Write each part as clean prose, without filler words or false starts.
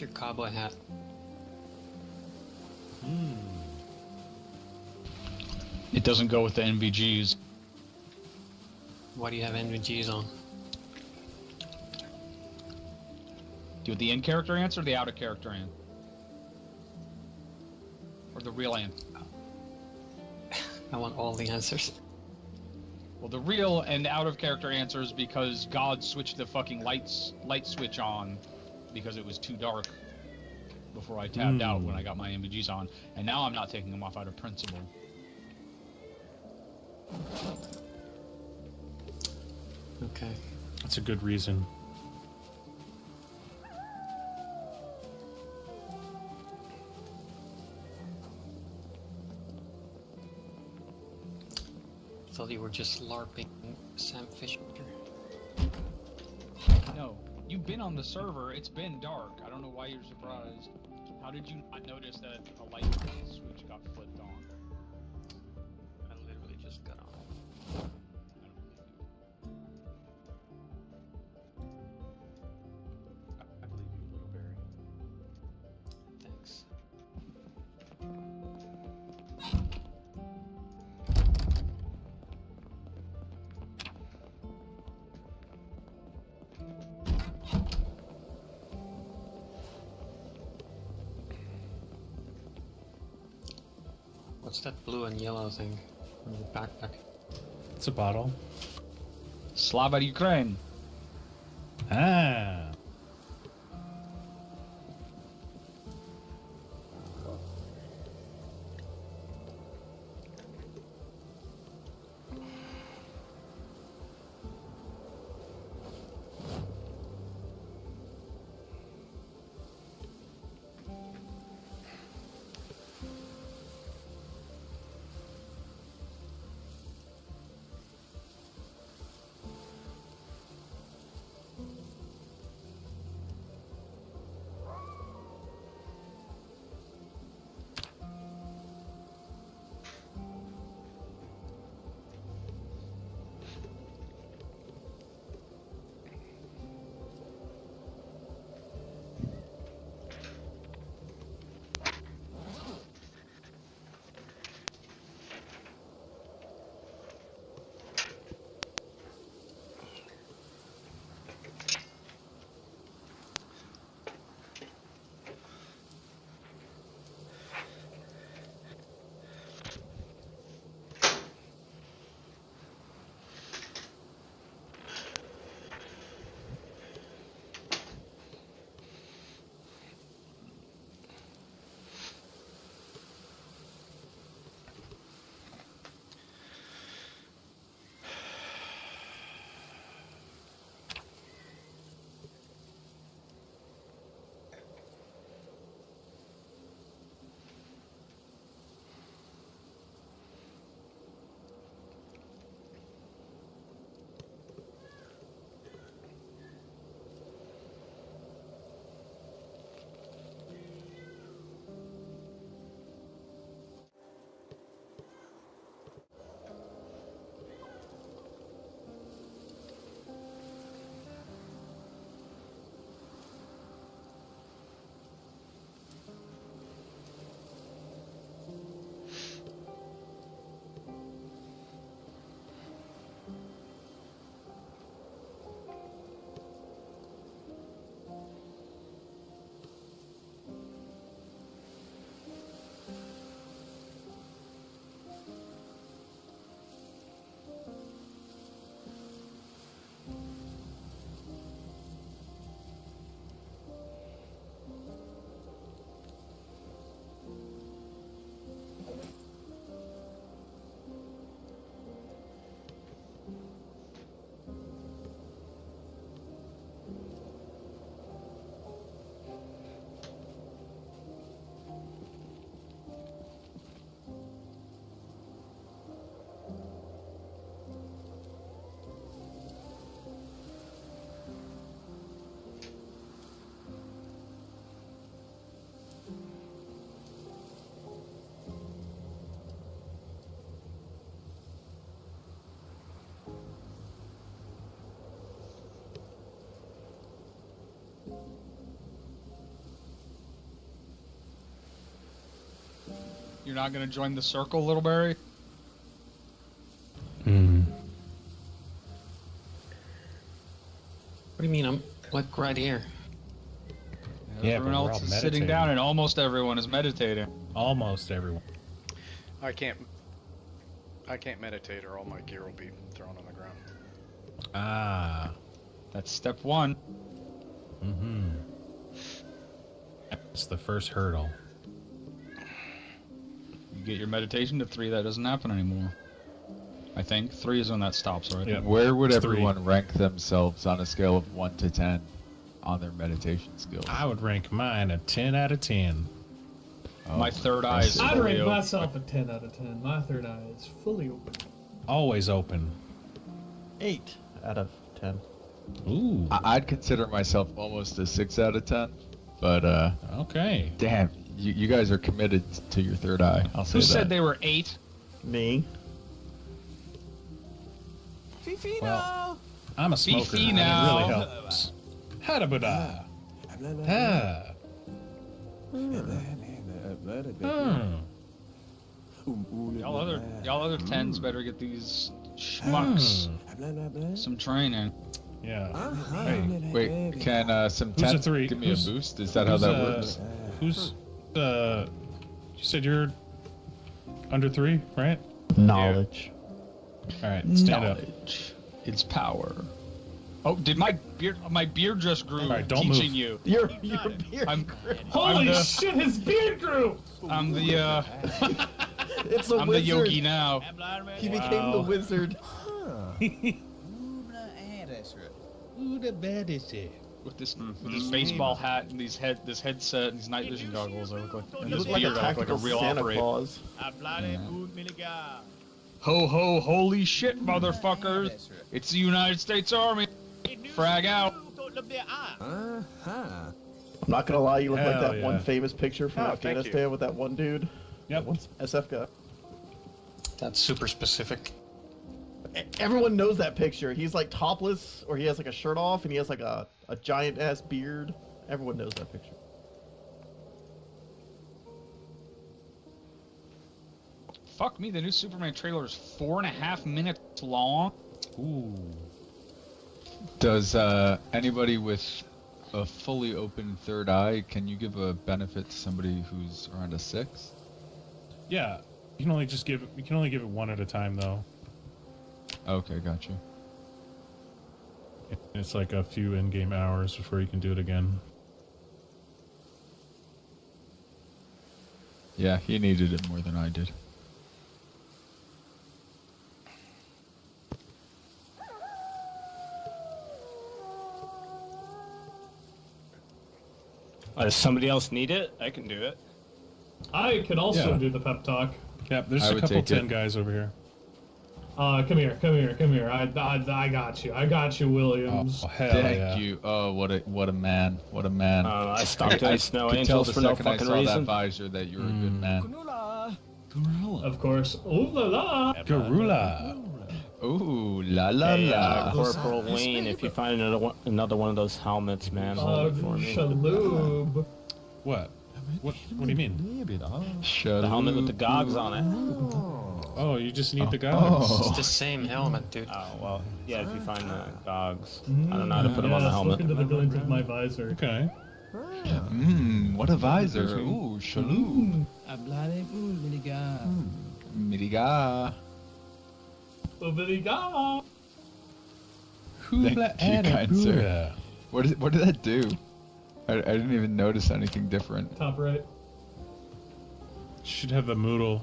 your cowboy hat? It doesn't go with the NVGs. Why do you have NVGs on? Do you want the in-character answer or the out-of-character answer? Or the real answer? I want all the answers. Well, the real and out-of-character answer is because God switched the fucking light switch on because it was too dark before I tabbed out when I got my NVGs on, and now I'm not taking them off out of principle. Okay. That's a good reason. Thought you were just LARPing Sam Fisher. No, you've been on the server, it's been dark. I don't know why you're surprised. How did you not notice that a light switch got flipped on? I literally just got on. I believe you, Little Barry. Thanks. What's that blue and yellow thing on your backpack? It's a bottle. Slava Ukraine. Ah. You're not gonna join the circle, Littleberry? Hmm. What do you mean? I'm like right here. Yeah, Everyone but we're else all is sitting meditating. down, and almost everyone is meditating. Almost everyone. I can't meditate or all my gear will be thrown on the ground. Ah. That's step one. Mm-hmm. That's the first hurdle. You get your meditation to 3, that doesn't happen anymore. I think 3 is when that stops, right? Yeah. Where would It's 3. everyone rank themselves on a scale of 1 to 10 on their meditation skills? I would rank mine a 10 out of 10. Oh, My third eye is I'd fully rate open. myself a 10 out of 10. My third eye is fully open. Always open. 8 out of 10. Ooh. I'd consider myself almost a 6 out of 10, but Okay. damn, you guys are committed to your third eye. I'll say Who that. said they were 8? Me. Well, I'm a smoker. Fifi and now. It really helps. Hadabada. Ha. Y'all other 10s better get these schmucks some training. Yeah. Hey, Wait, can some Who's a 10 3? give me Who's- a boost? Is that how who's, that works? Who's you said you're under 3, right? Knowledge. All right, stand up. Knowledge. It's power. Oh, did my beard just grew? All right, don't teaching move. you. Your beard. I'm Holy the- shit, his beard grew! I'm the It's a I'm the wizard. yogi now. He became the Wow. wizard. With this baseball hat and this headset and these night vision goggles, I look like and You this look like a beard, I look like a tactical real Santa operator. Claus. Ho ho, holy shit, motherfuckers! It's the United States Army. Frag out. I'm not gonna lie, you look like Hell that yeah. one famous picture from Oh, thank you. Afghanistan with that one dude. Yep. One SF guy. That's super specific. Everyone knows that picture. He's like topless, or he has like a shirt off, and he has like a giant ass beard. Everyone knows that picture. Fuck me, the new Superman trailer is 4.5 minutes long. Ooh. Does anybody with a fully open third eye, can you give a benefit to somebody who's around a 6? Yeah. You can only give it 1 at a time though. Okay, gotcha. It's like a few in-game hours before you can do it again. Yeah, he needed it more than I did. Does somebody else need it? I can do it. I could also Yeah. do the pep talk. Yep, there's I a would couple take 10 it. guys over here. Come here. I got you, Williams. Oh, hell Thank yeah. you. Oh, what a man. What a man. I stopped I doing Snow could tell Angels the for no second I fucking saw that reason. visor that you were a good man. Of course. Ooh la la! Garula. Ooh, la la Hey, la. Corporal Wayne, if you find another one of those helmets, man, hold it for me. Shaloob. What? What do you mean? Shut The helmet with the up. gogs on it. Oh, you just need the goggles. It's the same helmet, dude. Oh, well, yeah, if you find the gogs. I don't know how to put them on the Yes, helmet. Look into the glint of my visor. Okay. What a visor. Ooh, shaloo. Miriga. Obliga. Thank you, kind sir. What did that do? I didn't even notice anything different. Top right. Should have the Moodle.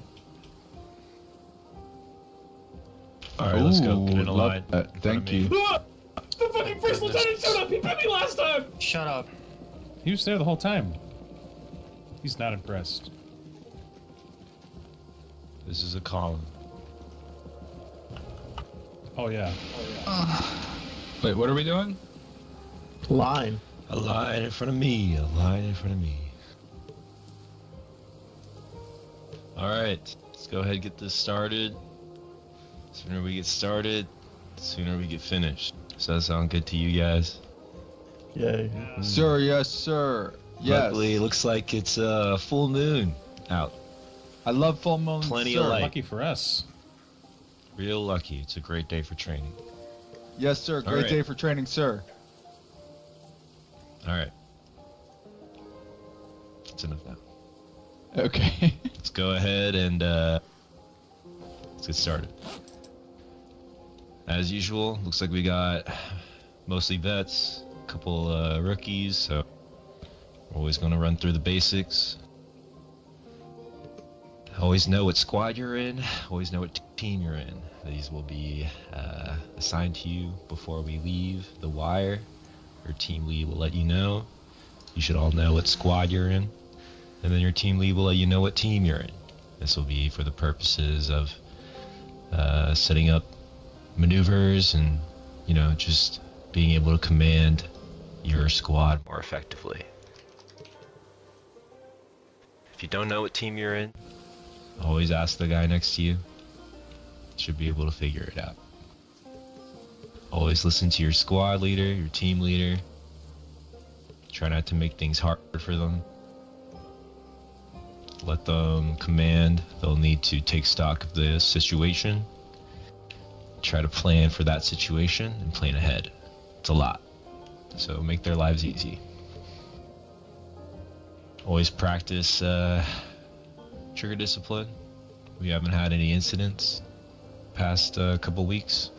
Alright, let's go. Get in a Ooh, line. love that. Thank you. Ah! The fucking first goodness. lieutenant showed up! He bit me last time! Shut up. He was there the whole time. He's not impressed. This is a column. Oh yeah. Wait, what are we doing? Line. A line in front of me. A line in front of me. Alright, let's go ahead and get this started. Sooner we get started, sooner we get finished. Does that sound good to you guys? Yay. Sir, yes, sir. Yes. Luckily, it looks like it's a full moon out. I love full moon. Plenty sir. of light. Lucky for us. Real lucky. It's a great day for training. Yes, sir. Great right. day for training, sir. All right. That's enough now. Okay. Let's go ahead and let's get started. As usual, looks like we got mostly vets, a couple rookies, so we're always going to run through the basics. Always know what squad you're in, always know what team you're in. These will be assigned to you before we leave the wire. Your team lead will let you know. You should all know what squad you're in. And then your team lead will let you know what team you're in. This will be for the purposes of setting up maneuvers and, you know, just being able to command your squad more effectively. If you don't know what team you're in, always ask the guy next to you. Should be able to figure it out. Always listen to your squad leader, your team leader. Try not to make things harder for them. Let them command. They'll need to take stock of the situation. Try to plan for that situation and plan ahead. It's a lot. So make their lives easy. Always practice trigger discipline. We haven't had any incidents past couple weeks.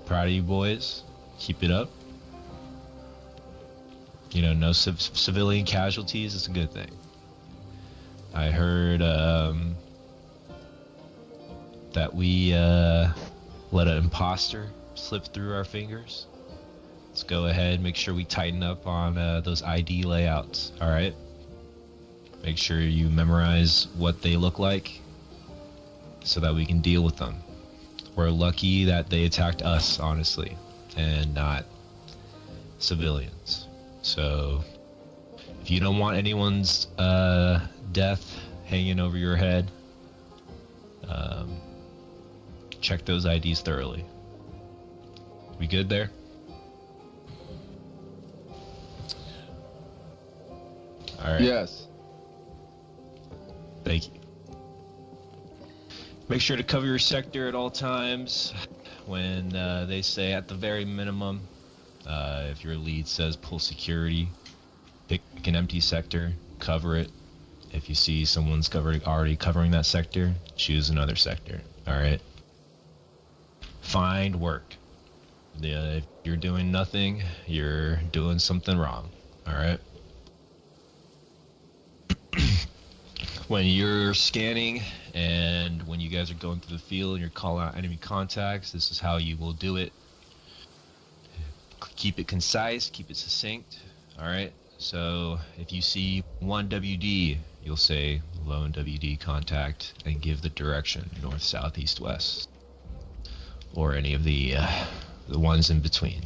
Proud of you boys. Keep it up. You know, no civilian casualties is a good thing. I heard that we let an imposter slip through our fingers. Let's go ahead, make sure we tighten up on those ID layouts, alright? Make sure you memorize what they look like so that we can deal with them. We're lucky that they attacked us, honestly, and not civilians. So, if you don't want anyone's death hanging over your head, check those IDs thoroughly. We good there? All right. Yes. Thank you. Make sure to cover your sector at all times. When they say at the very minimum, if your lead says pull security, pick an empty sector, cover it. If you see someone's already covering that sector, choose another sector. All right. Find work. If you're doing nothing, you're doing something wrong. All right. When you're scanning and when you guys are going through the field and you're calling out enemy contacts, this is how you will do it. Keep it concise, keep it succinct. All right. So if you see one WD, you'll say lone WD contact and give the direction north, south, east, west, or any of the ones in between.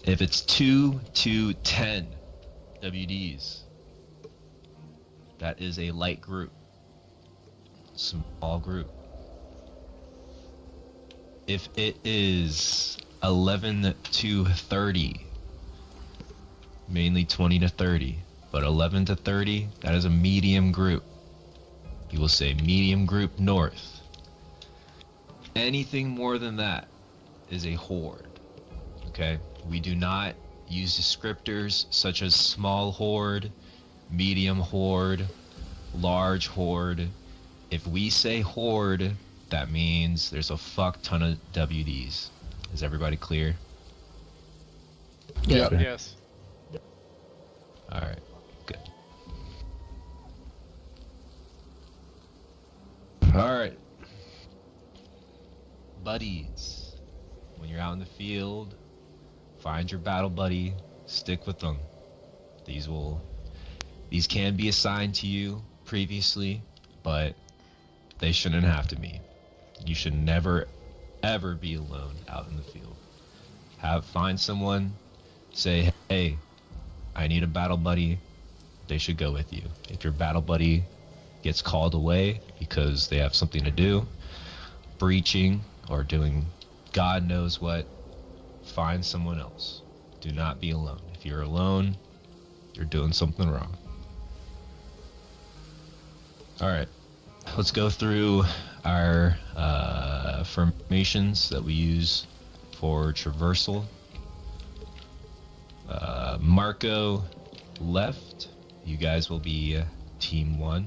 If it's 2 to 10 WDs, that is a light group, small group. If it is 11 to 30, mainly 20 to 30, but 11 to 30, that is a medium group. You will say medium group north. Anything more than that is a horde. Okay? We do not use descriptors such as small horde, medium horde, large horde. If we say horde, that means there's a fuck ton of WDs. Is everybody clear? Yeah. Yes. Alright, good. Alright. Buddies. When you're out in the field, find your battle buddy, stick with them. These can be assigned to you previously, but they shouldn't have to be. You should never, ever be alone out in the field. Find someone, say, hey, I need a battle buddy. They should go with you. If your battle buddy gets called away because they have something to do, breaching or doing God knows what, find someone else. Do not be alone. If you're alone, you're doing something wrong. Alright. Let's go through our formations that we use for traversal. Marco left. You guys will be Team 1.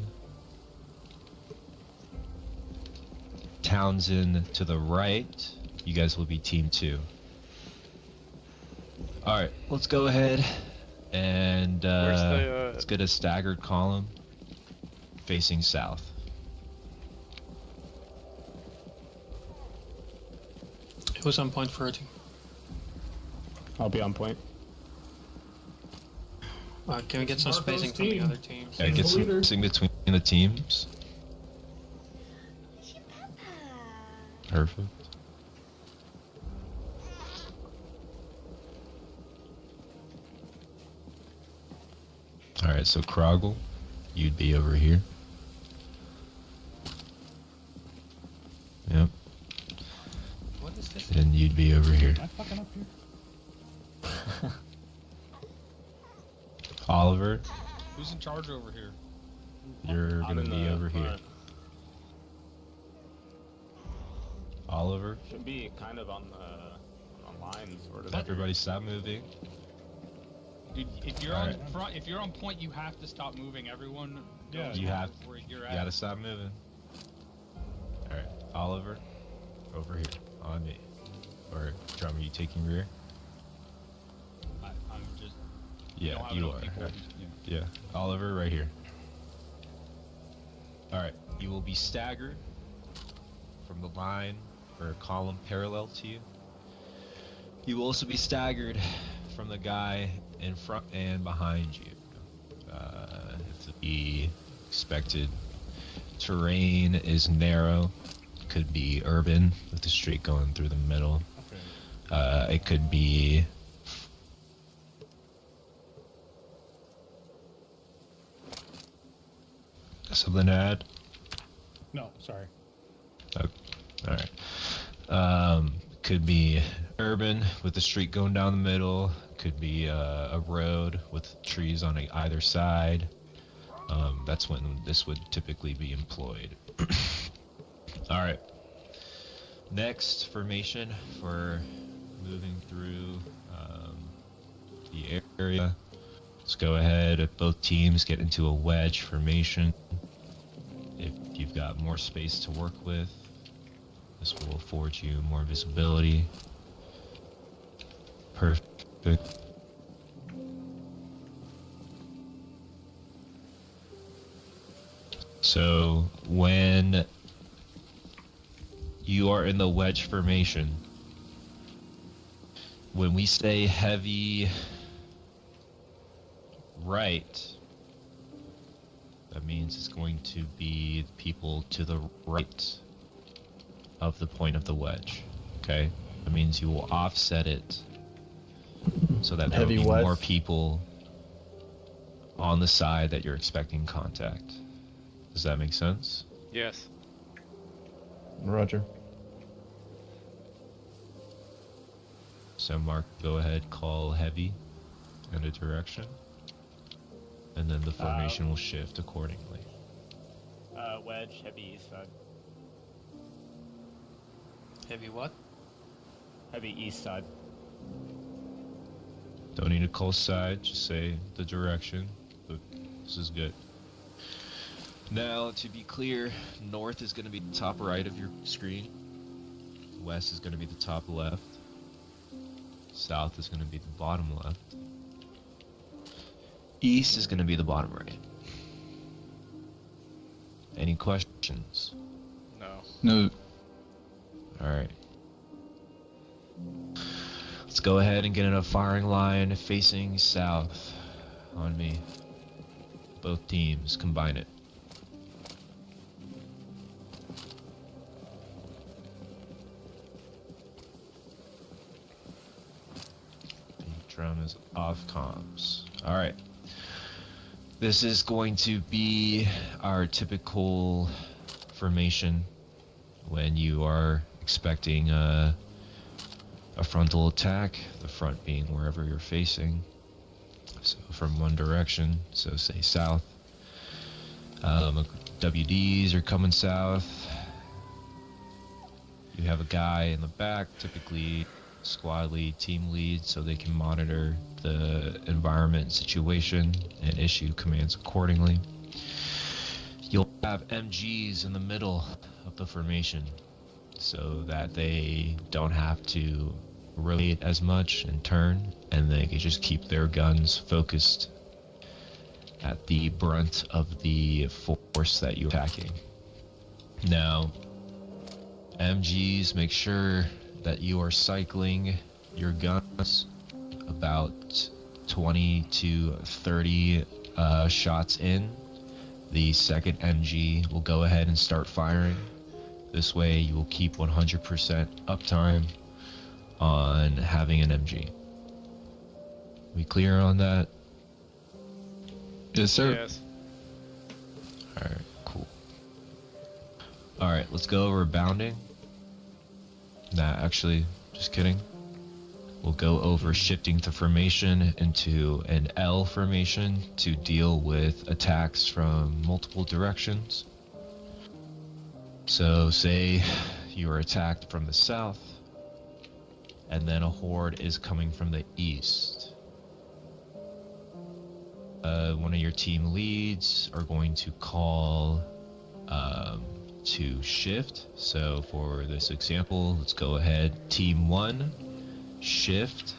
Townsend to the right. You guys will be Team 2. Alright, let's go ahead and let's get a staggered column facing south. Who's on point for a team? I'll be on point. Can we get some Marco's spacing from the team. other teams? Yeah, He's get the some leader. spacing between the teams. Perfect. Alright, so Kroggle, you'd be over here. Yep. What is this? And you'd be over here. Am I fucking up here? Oliver, Who's in charge over here? you're I'm gonna in be the over here. front. Oliver, Should be kind of on the line, sort of. everybody stop moving. Dude, if you're Alright. on front, if you're on point, you have to stop moving. Everyone, Yeah. goes You have- where you're You at. gotta stop moving. Alright, Oliver, over here, on me. Or, Drum, are you taking rear? I'm just. Yeah, don't have you enough are. people. Yeah. Yeah, Oliver, right here. Alright, you will be staggered from the line or a column parallel to you. You will also be staggered from the guy in front and behind you. The expected terrain is narrow. Could be urban with the street going through the middle. Okay. It could be something to add. No, sorry. Oh, all right. Could be urban with the street going down the middle. Could be a road with trees on either side. That's when this would typically be employed. All right. Next formation for moving through the area. Let's go ahead. Both teams get into a wedge formation. If you've got more space to work with, this will afford you more visibility. Perfect. So when you are in the wedge formation, when we say heavy right, that means it's going to be people to the right of the point of the wedge. Okay? That means you will offset it so that there will Heavy be west. more people on the side that you're expecting contact. Does that make sense? Yes. Roger. So Mark, go ahead, call heavy in a direction, and then the formation will shift accordingly. Wedge, heavy east side. Heavy what? Heavy east side. Don't need to call side, just say the direction. But this is good. Now, to be clear, north is going to be the top right of your screen. West is going to be the top left. South is going to be the bottom left. East is going to be the bottom right. Any questions? No. No. Alright. Let's go ahead and get in a firing line facing south on me. Both teams, combine it. The drone is off comms. Alright. This is going to be our typical formation when you are expecting a frontal attack, the front being wherever you're facing. So from one direction, so say south. WDs are coming south. You have a guy in the back, typically squad lead, team lead, so they can monitor the environment and situation and issue commands accordingly. You'll have MGs in the middle of the formation so that they don't have to rotate as much and turn, and they can just keep their guns focused at the brunt of the force that you're attacking. Now, MGs, make sure that you are cycling your guns about 20 to 30 shots in. The second MG will go ahead and start firing. This way you will keep 100% uptime on having an MG. We clear on that? Yes, sir. Yes. Alright, cool. Alright, let's go over bounding. Nah, actually, just kidding. We'll go over shifting the formation into an L formation to deal with attacks from multiple directions. So, say you are attacked from the south, and then a horde is coming from the east. One of your team leads are going to call to shift. So for this example, let's go ahead. Team 1, shift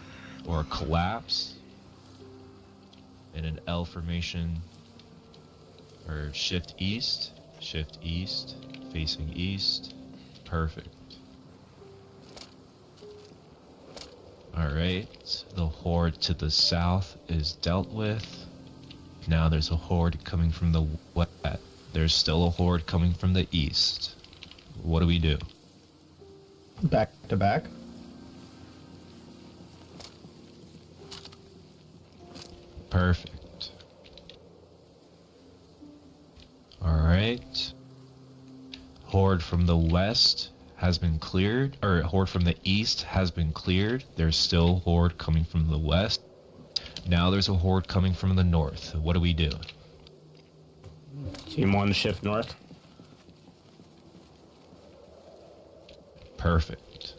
or collapse in an L formation, or shift east, facing east. Perfect. Alright, the horde to the south is dealt with. Now there's a horde coming from the west. There's still a horde coming from the east. What do we do? Back to back. Perfect. Alright. Horde from the west has been cleared, or horde from the east has been cleared. There's still horde coming from the west. Now there's a horde coming from the north. What do we do? Team 1 shift north. Perfect.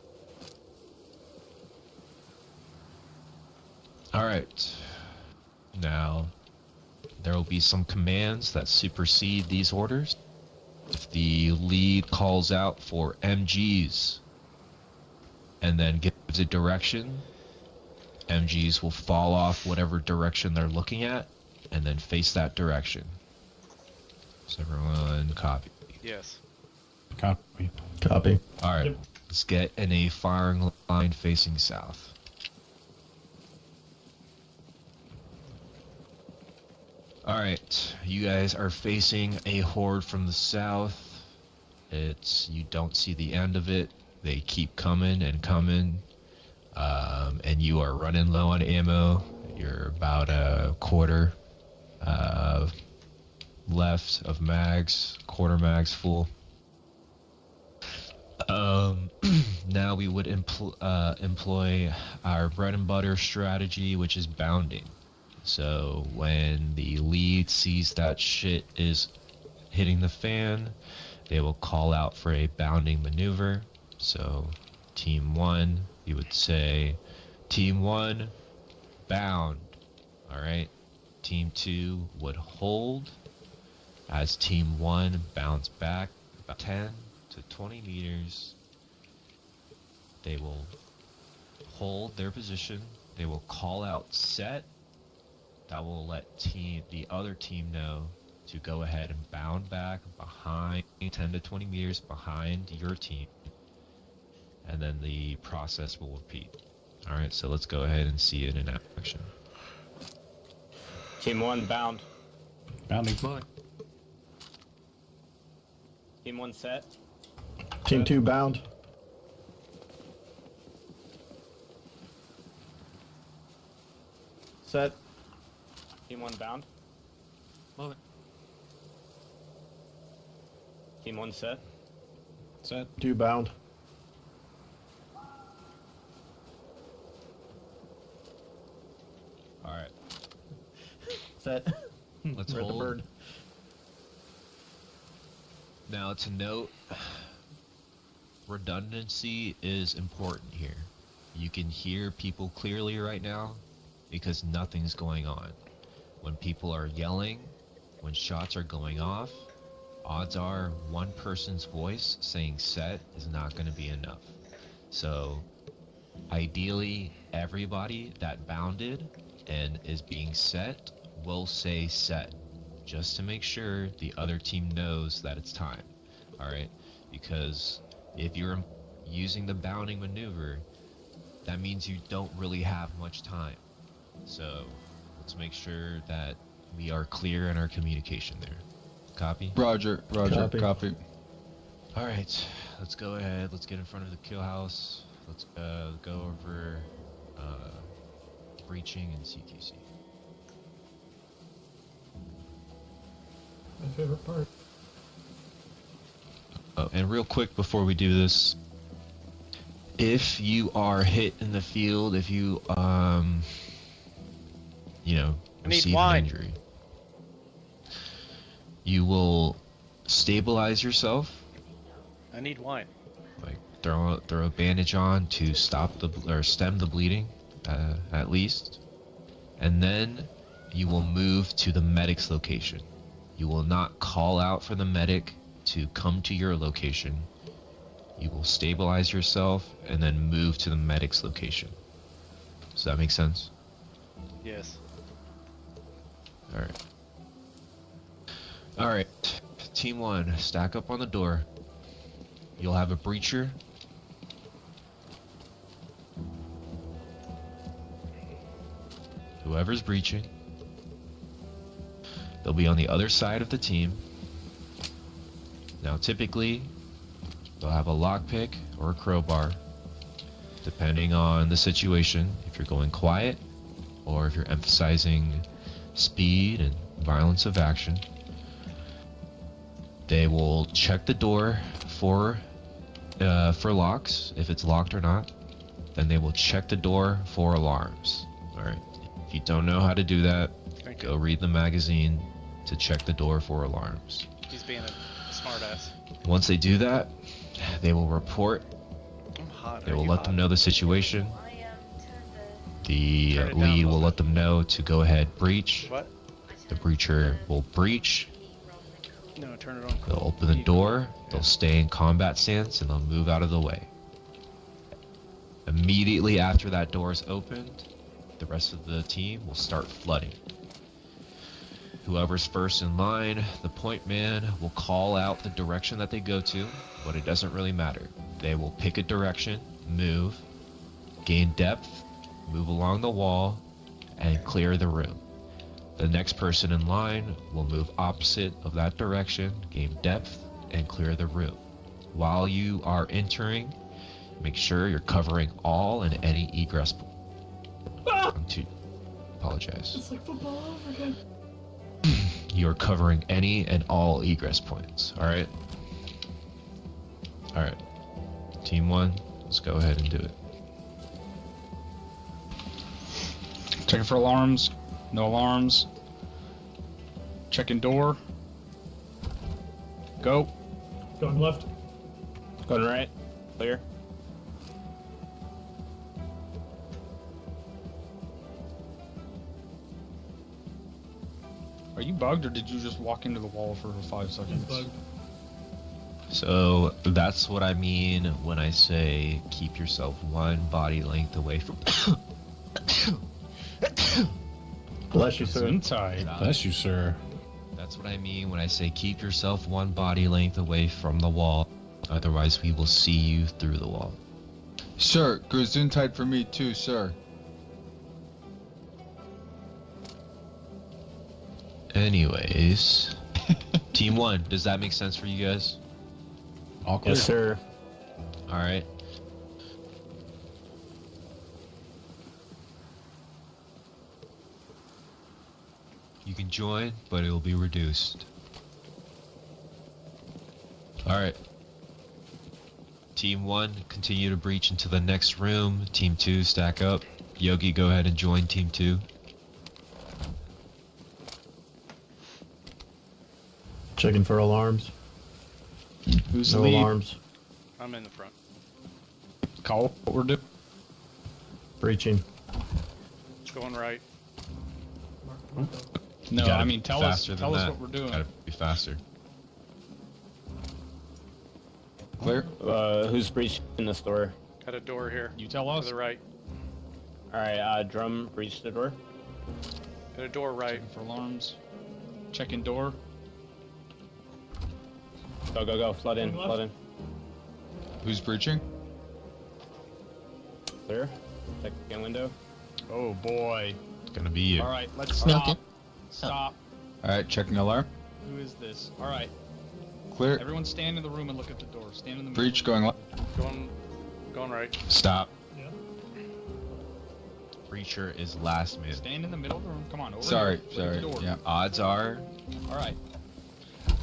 Alright. Now, there will be some commands that supersede these orders. If the lead calls out for MGs and then gives a direction, MGs will fall off whatever direction they're looking at and then face that direction. So everyone copy. Yes. Copy. Copy. Alright, Yep. let's get in a firing line facing south. Alright, you guys are facing a horde from the south. You don't see the end of it. They keep coming and coming. And you are running low on ammo. You're about a quarter left of mags, quarter mags full. Now we would employ our bread and butter strategy, which is bounding. So when the lead sees that shit is hitting the fan, they will call out for a bounding maneuver. So Team 1, you would say, Team 1, bound. Alright. Team 2 would hold as Team 1 bounds back about 10 to 20 meters. They will hold their position. They will call out set. That will let the other team know to go ahead and bound back behind 10 to 20 meters behind your team. And then the process will repeat. Alright, so let's go ahead and see it in action. Team 1 bound. Bounding. Team 1 set. Team 2 bound. Set. Team 1 bound. Move it. Team 1 set. Set. 2 bound. Alright, Set. let's Where's the hold. bird? Now, to note, redundancy is important here. You can hear people clearly right now because nothing's going on. When people are yelling, when shots are going off, odds are one person's voice saying set is not going to be enough. So, ideally, everybody that bounded and is being set will say set, just to make sure the other team knows that it's time. Alright? Because if you're using the bounding maneuver, that means you don't really have much time. So, let's make sure that we are clear in our communication there. Copy? Roger, copy. Alright, let's go ahead. Let's get in front of the kill house. Let's go over breaching and CQC. My favorite part. Oh, and real quick before we do this, if you are hit in the field, if you receive an injury, you will stabilize yourself. I need wine. Like throw a bandage on to stop or stem the bleeding, at least, and then you will move to the medic's location. You will not call out for the medic to come to your location. You will stabilize yourself and then move to the medic's location. Does that make sense? Yes. Alright. Alright. Team 1, stack up on the door. You'll have a breacher. Whoever's breaching, they'll be on the other side of the team. Now typically, they'll have a lockpick or a crowbar, depending on the situation, if you're going quiet, or if you're emphasizing speed and violence of action. They will check the door for locks, if it's locked or not. Then they will check the door for alarms. Alright, if you don't know how to do that, go read the magazine to check the door for alarms. He's being a smartass. Once they do that, they will report. I'm hot. They will let them know the situation. The Turn it down lead a will little let them know to go ahead breach. What? The breacher will breach. No, turn it on. They'll open the door. They'll stay in combat stance and they'll move out of the way. Immediately after that door is opened, the rest of the team will start flooding. Whoever's first in line, the point man, will call out the direction that they go to, but it doesn't really matter. They will pick a direction, move, gain depth, move along the wall, and clear the room. The next person in line will move opposite of that direction, gain depth, and clear the room. While you are entering, make sure you're covering all and any egress points. Apologize. It's like football over again. You're covering any and all egress points, alright? Alright. Team 1, let's go ahead and do it. Checking for alarms. No alarms. Checking door. Go. Going left. Going right. Clear. Are you bugged or did you just walk into the wall for 5 seconds? Bugged. So that's what I mean when I say keep yourself one body length away from. Bless you, sir. Inside. Bless you, sir. That's what I mean when I say keep yourself one body length away from the wall. Otherwise, we will see you through the wall. Sir, Gesundheit for me too, sir. Anyways, Team 1, does that make sense for you guys? All clear. Yes, sir. Alright. You can join, but it will be reduced. Alright. Team 1, continue to breach into the next room. Team 2, stack up. Yogi, go ahead and join Team 2. Checking for alarms. Who's the No lead? alarms. I'm in the front. Call what we're doing. Breaching. Going right. No, Gotta I mean be tell us faster than that. what we're doing. Gotta be faster. Clear. Who's breaching this door? Got a door here. You tell To us. the right. Alright, drum, breach the door. Got a door right. Checking for alarms. Checking door. Go, go, go. Flood in, flood in. Who's breaching? Clear. Second window. Oh boy. It's gonna be you. All right, let's Snuck stop. it. Stop. All right, checking alarm. Who is this? All right, Clear. everyone stand in the room and look at the door. Stand in the Breach middle. going left. Going right. Stop. Yeah. Breacher is last man. Stand in the middle of the room. Come on, over Sorry, here. Look sorry. at the door. Yeah. Odds are All right.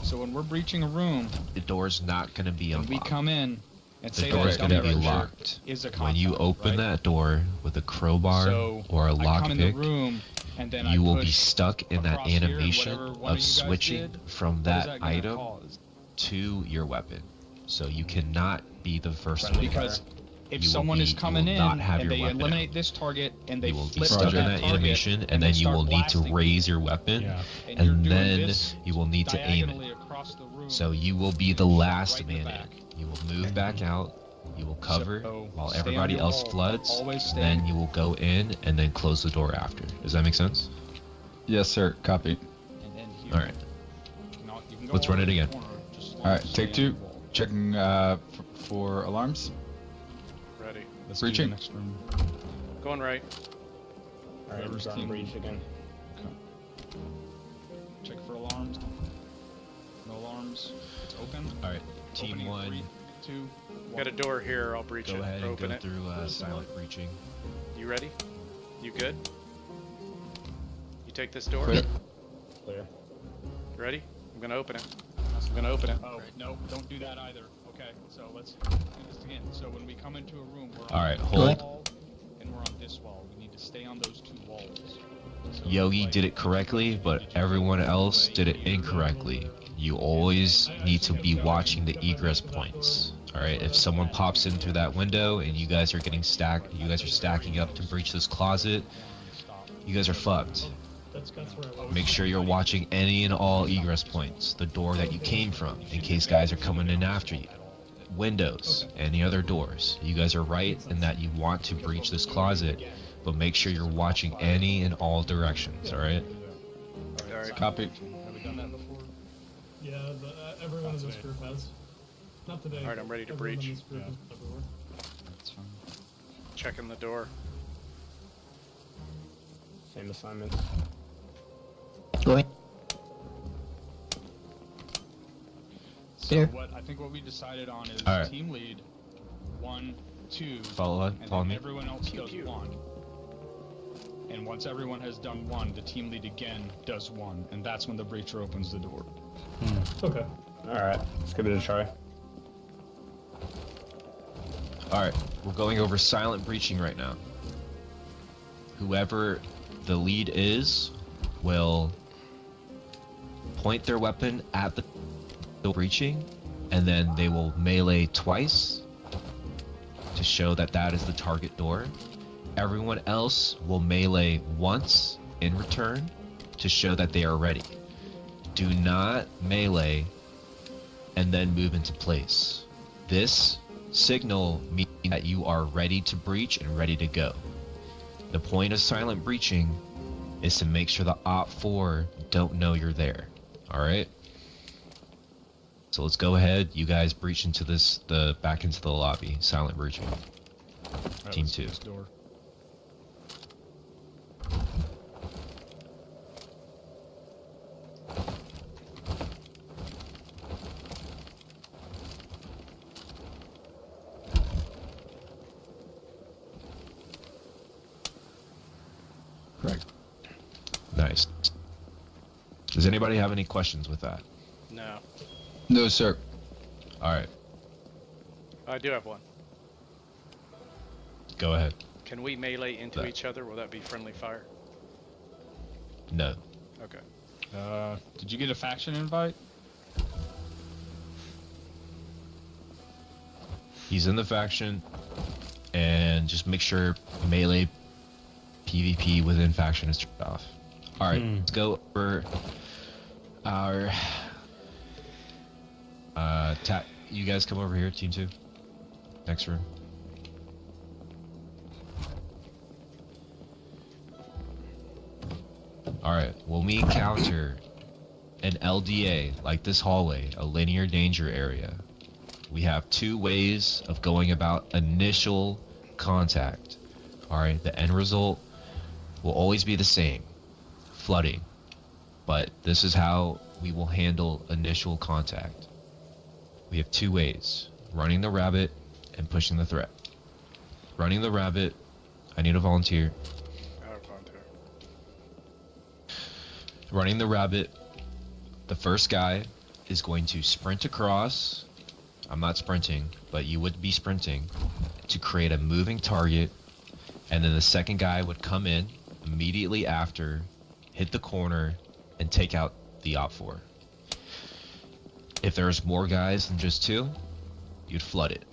So when we're breaching a room, the door's not gonna be and we unlocked. come in and The say door's that gonna be dumb locked. is a When you compound, open right? that door with a crowbar So or a I come in the lockpick, room and then I you will be push stuck in that across here, and animation whatever one of of you guys switching did, from what is that gonna item cause? to your weapon. So you cannot be the first one. Because if You will someone is be- you coming will in not have and your they weapon eliminate out. this target and they You will be flip stuck to in that target, animation, and they then you start will need to blasting, raise your weapon, Yeah. and you're and doing then this you will need to aim diagonally it. across the room. So you will be the Shot last right in man the in. back. You will move back out. You will cover So, while stay on everybody your else wall. floods. Always stay. Then you will go in and then close the door after. Does that make sense? Yes, sir. Copy. And then here, All right. you can go Let's all run the it way to again. the corner, just as long All as right, you take stay on two. the wall. Checking for alarms. Ready. Let's do the Breaching. next room. Going right. Alright, Whoever's drum, team- breach again. Check for alarms. No alarms. It's open. All right. Team Opening in one, 3, 2, 1. Got a door here. I'll breach go it. ahead or and open go it. through silent breaching. You ready? You good? You take this door. Clear. Clear. You ready? I'm gonna open it. I'm gonna open it. Oh, no, don't do that either. Okay, so let's do this again. So when we come into a room, we're on All right, this hold. wall, and we're on this wall. We need to stay on those two walls. So, Yogi like, did it correctly, but everyone else did it incorrectly. You always need to be watching the egress points. All right, if someone pops in through that window and you guys are getting stacked, you guys are stacking up to breach this closet, you guys are fucked. That's where I was. Make sure you're watching any and all egress points, the door that you came from, in case guys are coming in after you. Windows, any other doors. You guys are right in that you want to breach this closet, but make sure you're watching any and all directions, alright? All right. Copy. Have we done that before? Yeah, everyone in this group has. Not today. Alright, I'm ready to everyone in breach. this group has everywhere. That's fine. Checking the door. Same assignments. Go ahead. So There. I think what we decided on is All right. team lead, 1, 2, Follow and follow then me. everyone else does 1. And once everyone has done 1, the team lead again does 1, and that's when the breacher opens the door. Okay. Alright, let's give it a try. Alright, we're going over silent breaching right now. Whoever the lead is will point their weapon at the breaching, and then they will melee twice to show that that is the target door. Everyone else will melee once in return to show that they are ready. Do not melee and then move into place. This signal means that you are ready to breach and ready to go. The point of silent breaching is to make sure the Op4 don't know you're there. Alright? So let's go ahead. You guys breach into back into the lobby. Silent breaching. Alright, Team let's do 2. this door. Correct. Nice. Does anybody have any questions with that? No. No, sir. Alright, I do have one. go ahead. Can we melee into That- each other? Will that be friendly fire? No. Okay. Did you get a faction invite? He's in the faction, and just make sure melee PvP within faction is turned off. All right, let's go over our you guys come over here, team 2. Next room. All right, when we encounter an LDA like this hallway, a linear danger area, we have 2 ways of going about initial contact. All right, the end result will always be the same, flooding. But this is how we will handle initial contact. We have 2 ways: running the rabbit and pushing the threat. Running the rabbit, I need a volunteer. Running the rabbit, the first guy is going to sprint across. I'm not sprinting, but you would be sprinting to create a moving target, and then the second guy would come in immediately after, hit the corner, and take out the OPFOR. If there's more guys than just 2, you'd flood it.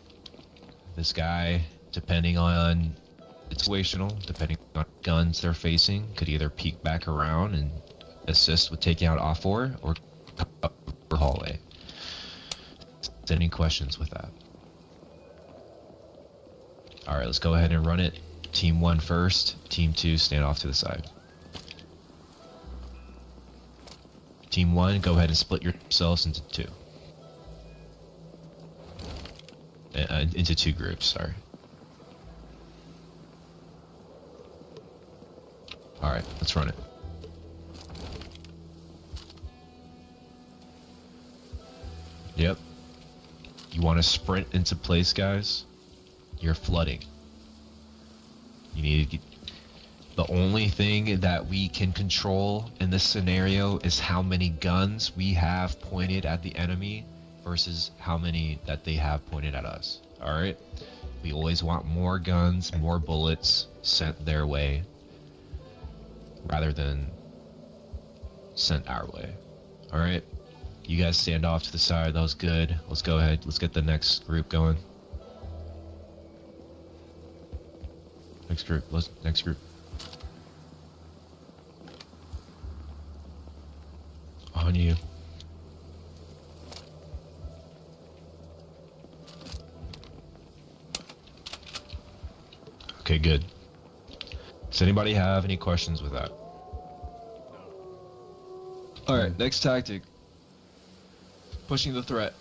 This guy, depending on it's situational, depending on guns they're facing, could either peek back around and assist with taking out OPFOR or come up the hallway. Any questions with that? Alright, let's go ahead and run it. Team 1 first, Team 2 stand off to the side. Team 1, go ahead and split yourselves into 2. Into 2 groups, sorry. Alright, let's run it. Yep. You want to sprint into place, guys? You're flooding. You need to get... The only thing that we can control in this scenario is how many guns we have pointed at the enemy versus how many that they have pointed at us. Alright? We always want more guns, more bullets sent their way rather than sent our way. Alright? You guys stand off to the side. That was good. Let's go ahead. Let's get the next group going. Next group. Next group. On you. Okay, good. Does anybody have any questions with that? Alright, next tactic. Pushing the threat.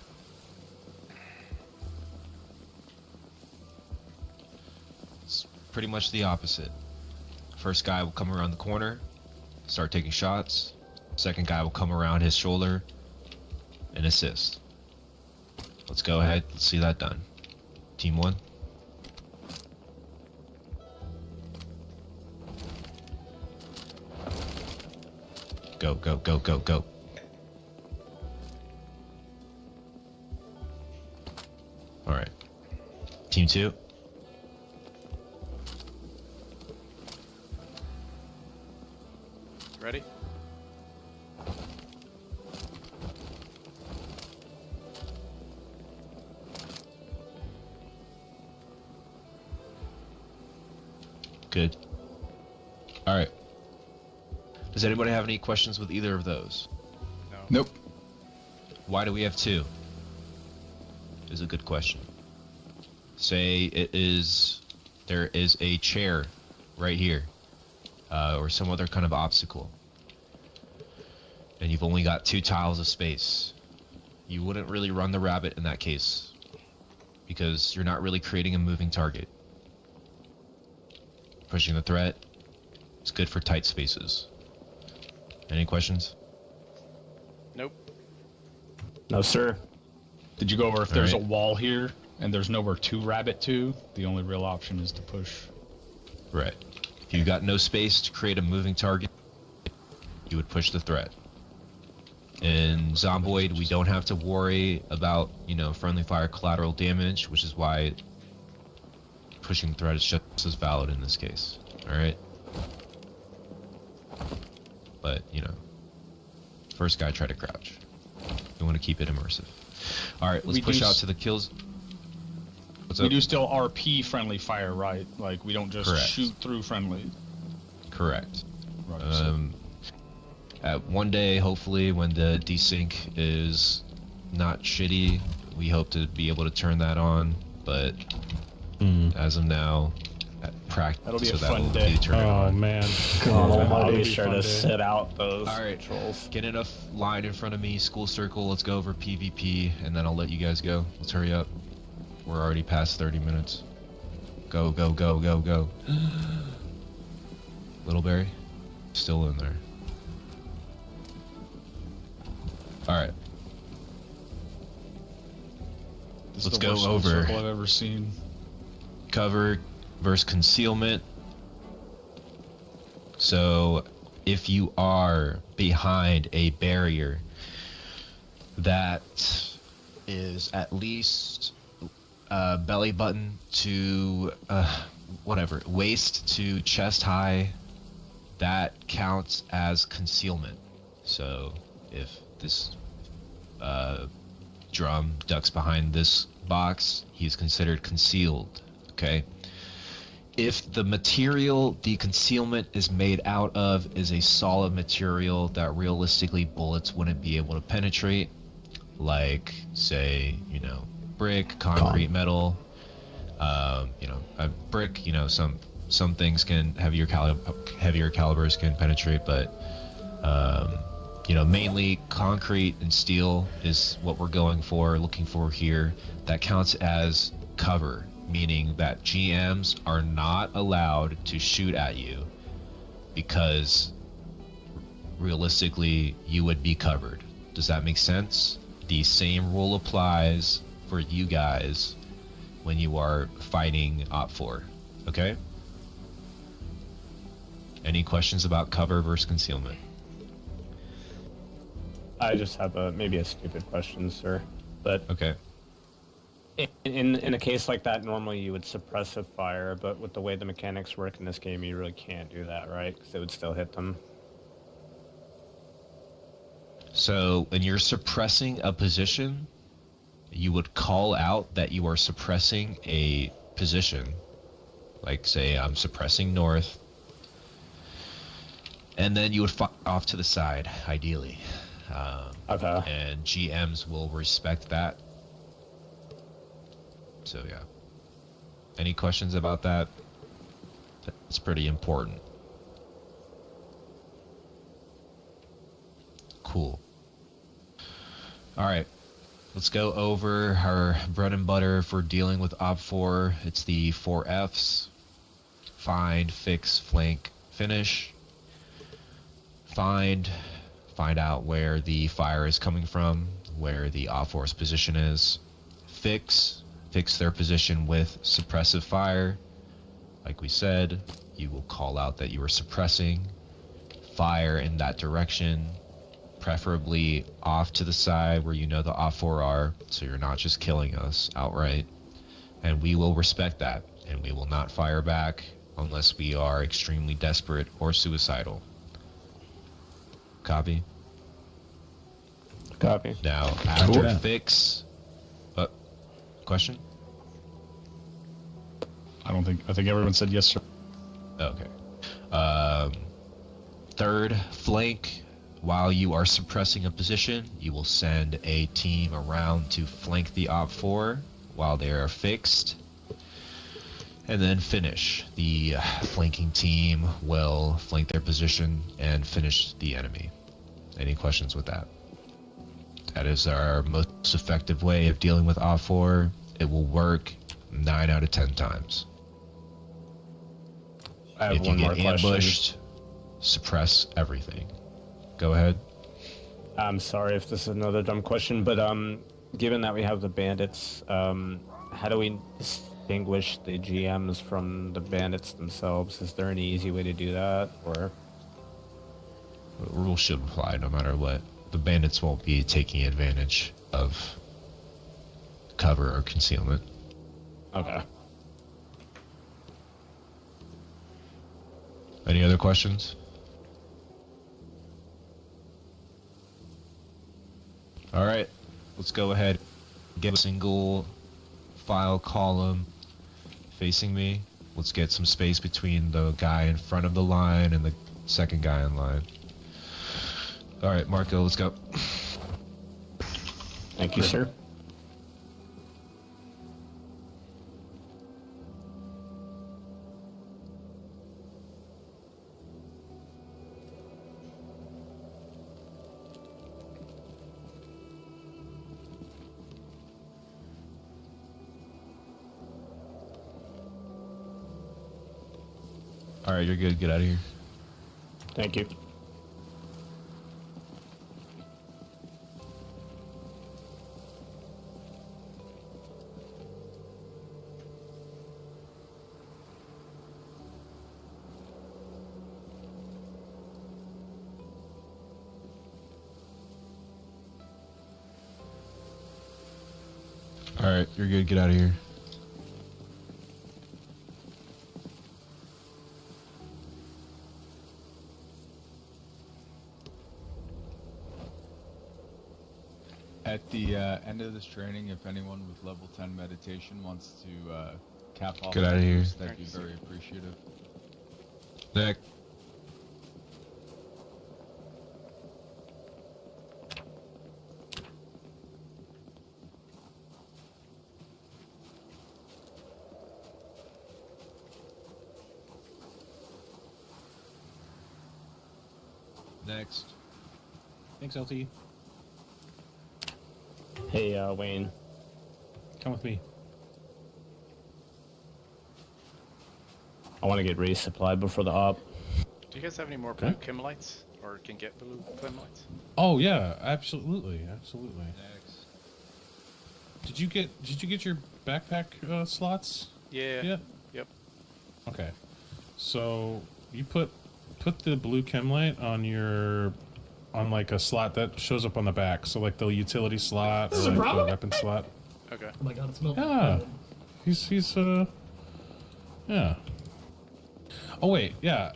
It's pretty much the opposite. First guy will come around the corner, start taking shots. Second guy will come around his shoulder and assist. Let's go ahead. Let's see that done. Team 1. Go, go, go, go, go. Alright. Team 2. Ready? Good. Alright. Does anybody have any questions with either of those? No. Nope. Why do we have 2? Is a good question. Say there is a chair right here, or some other kind of obstacle, and you've only got 2 tiles of space. You wouldn't really run the rabbit in that case, because you're not really creating a moving target. Pushing the threat, it's good for tight spaces. Any questions? Nope. No, sir. Did you go over if there's Alright. a wall here and there's nowhere to rabbit to? The only real option is to push. Right. If you've got no space to create a moving target, you would push the threat. In Zomboid, we don't have to worry about, friendly fire collateral damage, which is why pushing threat is just as valid in this case. Alright? But, first guy try to crouch. You want to keep it immersive. Alright, let's push out to the kills. What's We up? do still RP friendly fire, right? Like we don't just Correct. shoot through friendly. Correct. Right. One day, hopefully, when the desync is not shitty, we hope to be able to turn that on. But as of now, at practice, That'll be a so that fun will day. be turning Oh on. man. God That'll almighty, be be sure fun to day. sit out those All right. trolls. Get enough line in front of me, school circle. Let's go over PvP, and then I'll let you guys go. Let's hurry up. We're already past 30 minutes. Go, go, go, go, go. Littleberry, still in there. All right. This Let's is the go worst over. circle I've ever seen. Cover versus concealment. So, if you are behind a barrier that is at least belly button to whatever, waist to chest high, that counts as concealment. So, if this drum ducks behind this box, he's considered concealed. Okay. If the material the concealment is made out of is a solid material that realistically bullets wouldn't be able to penetrate, like say, you know, brick, concrete, metal, you know, a brick, you know, some things can heavier calibers can penetrate, but you know, mainly concrete and steel is what we're looking for here. That counts as cover, meaning that GMs are not allowed to shoot at you because realistically you would be covered. Does that make sense? The same rule applies for you guys when you are fighting OPFOR, okay? Any questions about cover versus concealment? I just have maybe a stupid question, sir. But Okay. in a case like that, normally you would suppress a fire, but with the way the mechanics work in this game, you really can't do that, right? Because it would still hit them. So when you're suppressing a position, you would call out that you are suppressing a position. Like say I'm suppressing north. And then you would fire off to the side, ideally. Okay. And GMs will respect that. So yeah. Any questions about that? That's pretty important. Cool. All right. Let's go over our bread and butter for dealing with OPFOR. It's the 4 Fs. Find, fix, flank, finish. Find out where the fire is coming from, where the OPFOR's position is. Fix their position with suppressive fire. Like we said, you will call out that you are suppressing. Fire in that direction, preferably off to the side where you know the OPFOR are, so you're not just killing us outright. And we will respect that, and we will not fire back unless we are extremely desperate or suicidal. Copy? Copy. Now, after Cool. fix... question? I think everyone said yes, sir. Okay. Third, flank. While you are suppressing a position, you will send a team around to flank the OPFOR while they are fixed. And then finish. The flanking team will flank their position and finish the enemy. Any questions with that? That is our most effective way of dealing with OPFOR. It will work 9 out of 10 times. I have If you one more get question. ambushed, suppress everything. Go ahead. I'm sorry if this is another dumb question, but given that we have the bandits, how do we distinguish the GMs from the bandits themselves? Is there any easy way to do that, or? The rules should apply no matter what. The bandits won't be taking advantage of cover or concealment. Okay. Any other questions? All right, let's go ahead. Give a single file column facing me. Let's get some space between the guy in front of the line and the second guy in line. All right, Marco, let's go. Thank you, sir. All right, you're good. Get out of here. Thank you. All right, you're good. Get out of here. At the end of this training, if anyone with level 10 meditation wants to cap off Get outta here. that'd be very appreciative. Nick. Next. Thanks, LT. Hey, Wayne. Come with me. I want to get resupplied before the op. Do you guys have any more blue chem lights? Or can get blue chem lights? Oh yeah, absolutely, absolutely. Next. Did you get your backpack slots? Yeah. Yeah. Yep. Okay. So you put the blue chem light on like a slot that shows up on the back. So like the utility slot or like the weapon slot. Okay. Oh my god, it smells Yeah. good. He's yeah. Oh wait, yeah.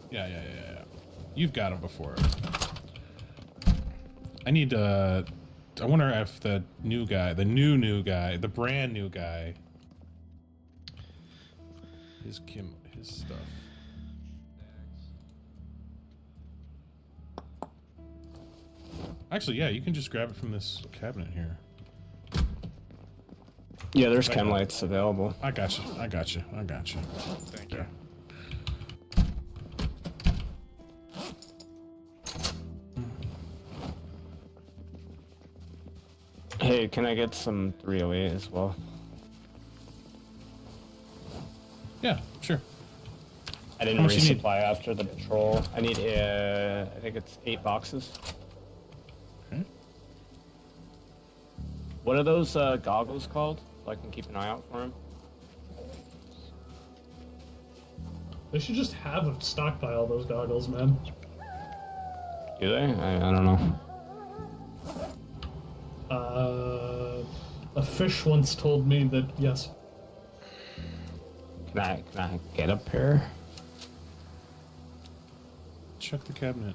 Yeah. You've got him before. I need I wonder if the new guy, the brand new guy, his stuff. Actually, yeah, you can just grab it from this cabinet here. Yeah, there's chem lights available. I got you. Thank you. Hey, can I get some 308 as well? Yeah, sure. I didn't How much you need? resupply after the patrol. I need, I think it's 8 boxes. Okay. What are those goggles called? So I can keep an eye out for them. They should just have a stockpile of those goggles, man. Do they? I don't know. A fish once told me that yes. Can I get a pair? Check the cabinet.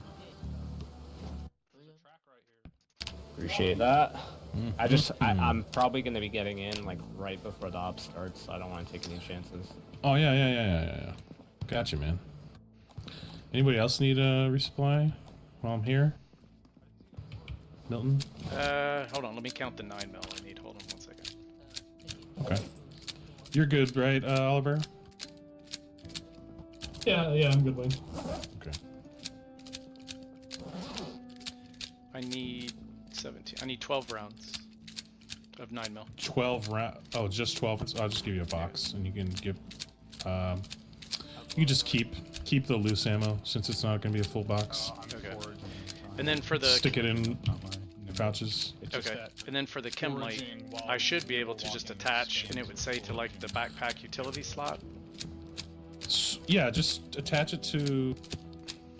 Appreciate that. I'm probably gonna be getting in like right before the op starts, so I don't want to take any chances. Oh yeah. Gotcha, man. Anybody else need a resupply while I'm here? Milton? Hold on, let me count the 9 mil I need. Hold on 1 second. Okay. You're good, right, Oliver? Yeah, I'm good, Wayne. Okay. I need 17. I need 12 rounds of 9 mil. 12 round. Oh, just 12. I'll just give you a box, and you can give. You just keep the loose ammo since it's not going to be a full box. Okay. And then for the Stick it in pouches. okay. And then for the chem light, I should be able to just attach, and it would say to like the backpack utility slot. Yeah, just attach it to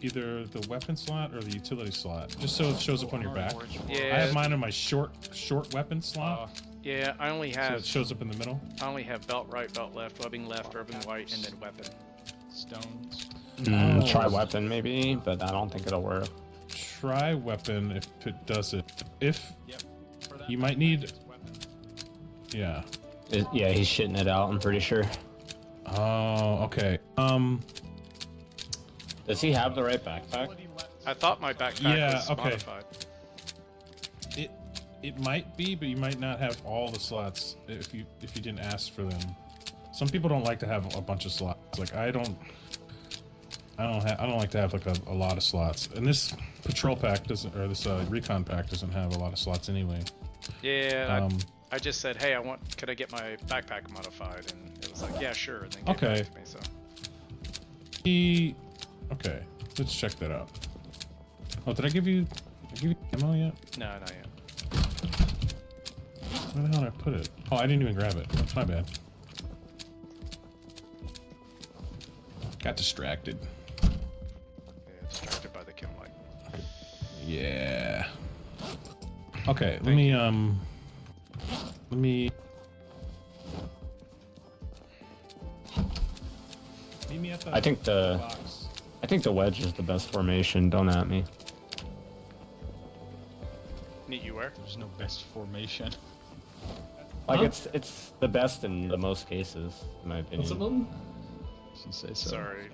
either the weapon slot or the utility slot, just so it shows up on your back. Yeah. I have mine on my short weapon slot, Yeah, I only so have it shows up in the middle. I only have belt right, belt left, webbing white, and then weapon. Stones. Try weapon maybe, but I don't think it'll work. Try weapon if it does it. If For that you might need, weapon. Yeah. Yeah, he's shitting it out, I'm pretty sure. Oh, okay. Does he have the right backpack? I thought my backpack was okay. modified. It might be, but you might not have all the slots if you didn't ask for them. Some people don't like to have a bunch of slots. Like I don't like to have like a lot of slots. And this patrol pack doesn't, or this recon pack doesn't have a lot of slots anyway. Yeah, I just said, hey, could I get my backpack modified? And it was like, yeah, sure. And then gave it back to me, so. Okay, let's check that out. Oh, did I give you ammo yet? No, not yet. Where the hell did I put it? Oh, I didn't even grab it. That's my bad. Got distracted. Yeah, distracted by the chem light. Yeah. Okay, let me meet me at the I think the wedge is the best formation. Don't at me. Meet you where? There's no best formation. Like it's the best in the most cases, in my opinion. What's it, Milton? Should say so. Sorry.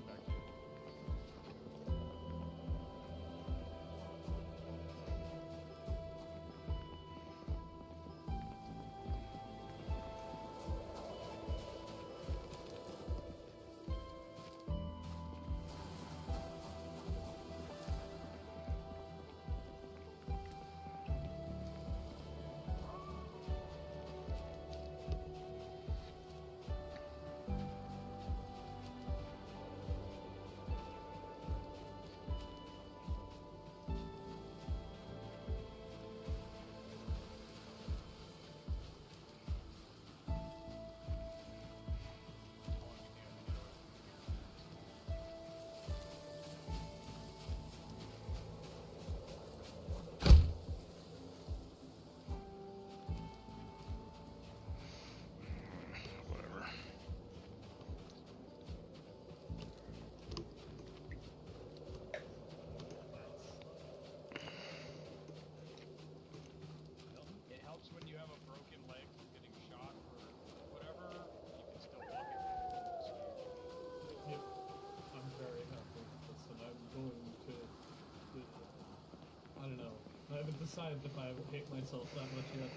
I haven't decided if I hate myself that much yet.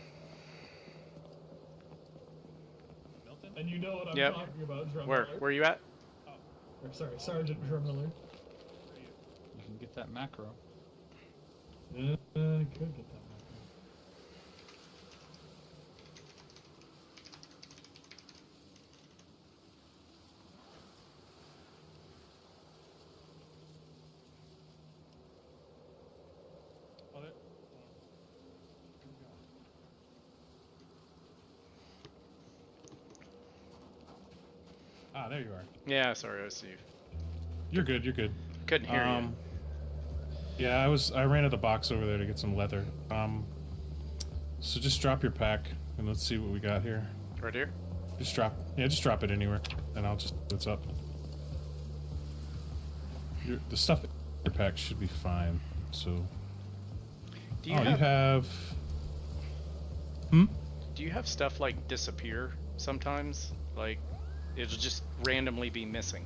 Milton? And you know what I'm talking about, Drum Where? Miller. Where you at? Oh. Or, sorry, Sergeant Drum Miller. You can get that macro. I could get that macro. Ah, there you are. Yeah, sorry, I see you. You're good. You're good. Couldn't hear you. Yeah, I ran to the box over there to get some leather. So just drop your pack and let's see what we got here. Right here? Just drop it anywhere, and I'll just what's up. The stuff in your pack should be fine. So. Do you you have. Hmm. Do you have stuff like disappear sometimes? Like, it'll just randomly be missing.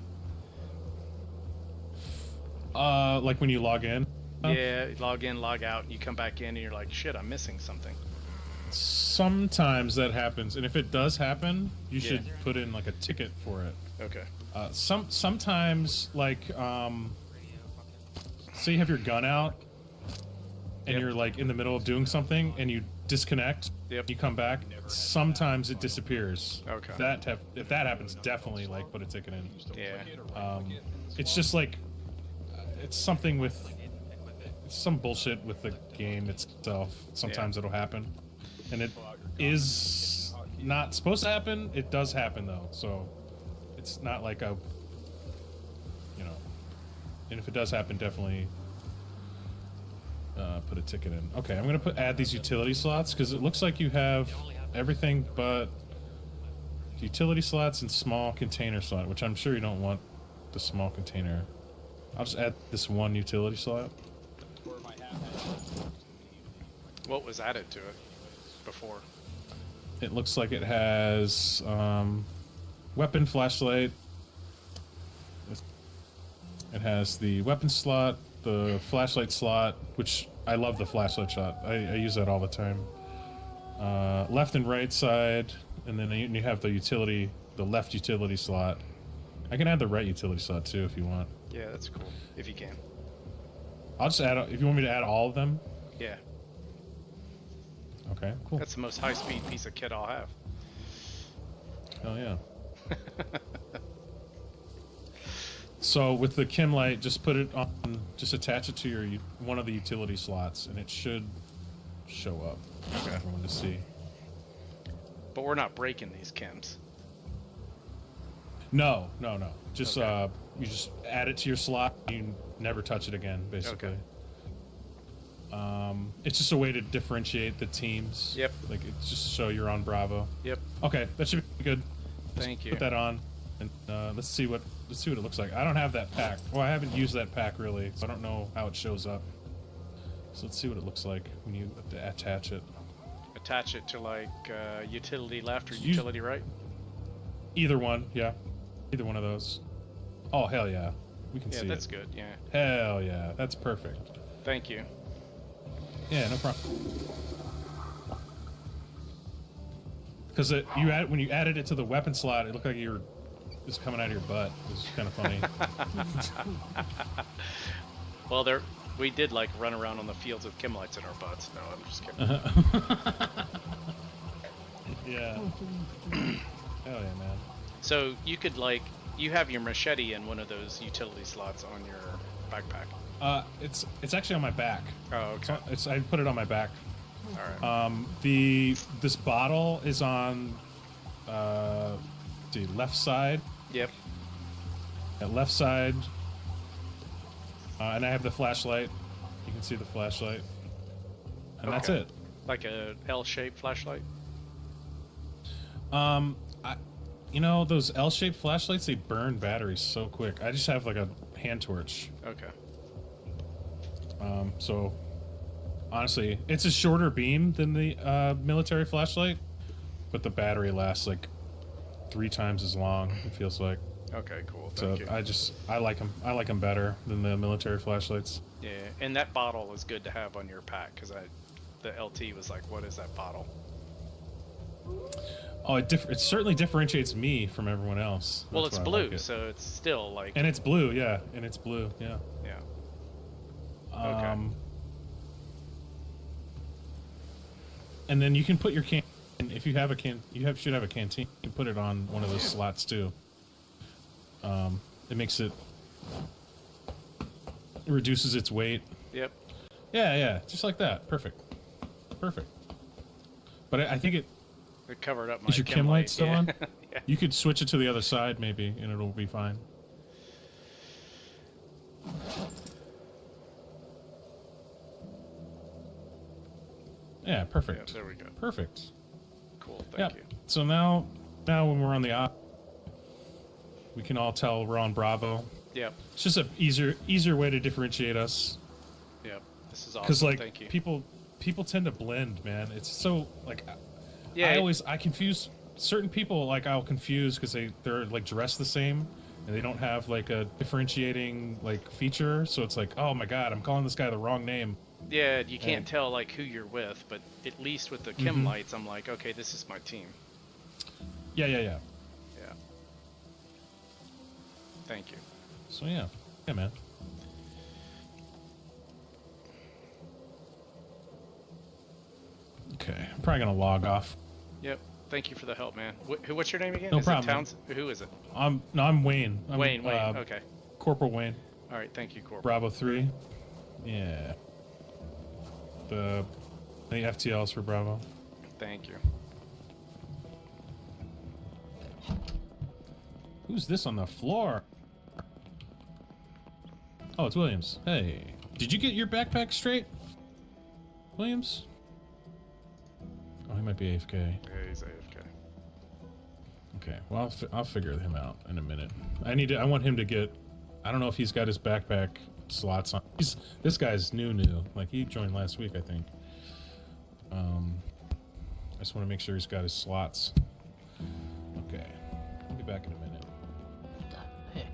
Like when you log in? Yeah, you log in, log out, and you come back in and you're like, shit, I'm missing something. Sometimes that happens, and if it does happen, you should put in like a ticket for it. Okay. Sometimes, like, say you have your gun out, and you're like in the middle of doing something, and you disconnect. Yep. You come back. Sometimes it disappears. Okay. If that happens, definitely like put a ticket in. Yeah. It's just like it's something with some bullshit with the game itself. Sometimes it'll happen, and it is not supposed to happen. It does happen though, so it's not like a, you know. And if it does happen, definitely put a ticket in. Okay, I'm gonna add these utility slots because it looks like you have everything but utility slots and small container slot, which I'm sure you don't want the small container. I'll just add this one utility slot. What was added to it before? it looks like it has weapon, flashlight. It has the weapon slot, the flashlight slot, which I love the flashlight shot. I use that all the time. Left and right side, and then you have the utility, the left utility slot. I can add the right utility slot too if you want. Yeah, that's cool. If you can. I'll just add, if you want me to add all of them. Yeah. Okay, cool. That's the most high-speed piece of kit I'll have. Hell yeah. So with the chem light, just put it on, just attach it to your one of the utility slots, and it should show up for everyone to see. But we're not breaking these chems. No. Just Okay. you just add it to your slot. You never touch it again, basically. Okay. It's just a way to differentiate the teams. Yep. Like it's just to show you're on Bravo. Yep. Okay, that should be good. Just Thank you. Put that on, and let's see what it looks like. I don't have that pack. Well, I haven't used that pack really, so I don't know how it shows up. So let's see what it looks like when you attach it. Attach it to like utility left or Use- utility right. Either one, yeah. Either one of those. Oh hell yeah, we can Yeah, see that's it. good. Yeah. Hell yeah, that's perfect. Thank you. Yeah, no problem. Because when you added it to the weapon slot, it looked like you were just coming out of your butt. It was kind of funny. Well, we did like run around on the fields with chem lights in our butts. No, I'm just kidding. Yeah. Hell yeah, man. So you could you have your machete in one of those utility slots on your backpack. It's actually on my back. Oh, okay. I put it on my back. All right. This bottle is on the left side. Yep. Left side. And I have the flashlight. You can see the flashlight. And that's Okay. it. Like a L-shaped flashlight. Those L-shaped flashlights, they burn batteries so quick. I just have like a hand torch. Okay. So honestly, it's a shorter beam than the military flashlight, but the battery lasts like 3 times as long. It feels like. Okay. Cool. So Thank you. I like them. I like them better than the military flashlights. Yeah, and that bottle is good to have on your pack because the LT was like, "What is that bottle?" Oh, it certainly differentiates me from everyone else. Well, That's it's why I blue, like it. so it's still like. And it's blue, yeah. And it's blue, yeah. Yeah. And then you can put your can. If you have a can, should have a canteen. You can put it on one of those slots too. It makes it reduces its weight. Yep. Yeah, just like that. Perfect. But I think it covered up my. is your chem light still yeah. on. Yeah. You could switch it to the other side maybe, and it'll be fine. Yeah, perfect. Yeah, there we go. Perfect. Cool. Thank Yep. you. So now when we're on the op, we can all tell we're on Bravo. Yep. It's just a easier way to differentiate us. Yep. This is awesome. Because like Thank you. people tend to blend, man. It's so like Yeah. I confuse certain people. Like I'll confuse because they're like dressed the same and they don't have like a differentiating like feature. So it's like, oh my god, I'm calling this guy the wrong name. Yeah, you can't tell like who you're with, but at least with the chem Mhm. lights, I'm like, okay, this is my team. Yeah. Yeah. Thank you. So yeah, man. Okay, I'm probably gonna log off. Yep. Thank you for the help, man. What's your name again? No is problem. It Towns? Who is it? I'm Wayne. Wayne. Okay. Corporal Wayne. All right. Thank you, Corporal. Bravo 3. Yeah. The FTLs for Bravo. Thank you. Who's this on the floor? Oh, it's Williams. Hey. Did you get your backpack straight? Williams? Oh, he might be AFK. Yeah, he's AFK. Okay, well, I'll figure him out in a minute. I want him to get... I don't know if he's got his backpack slots on. This guy's new. Like, he joined last week, I think. just want to make sure he's got his slots. Okay. I'll be back in a minute. The heck?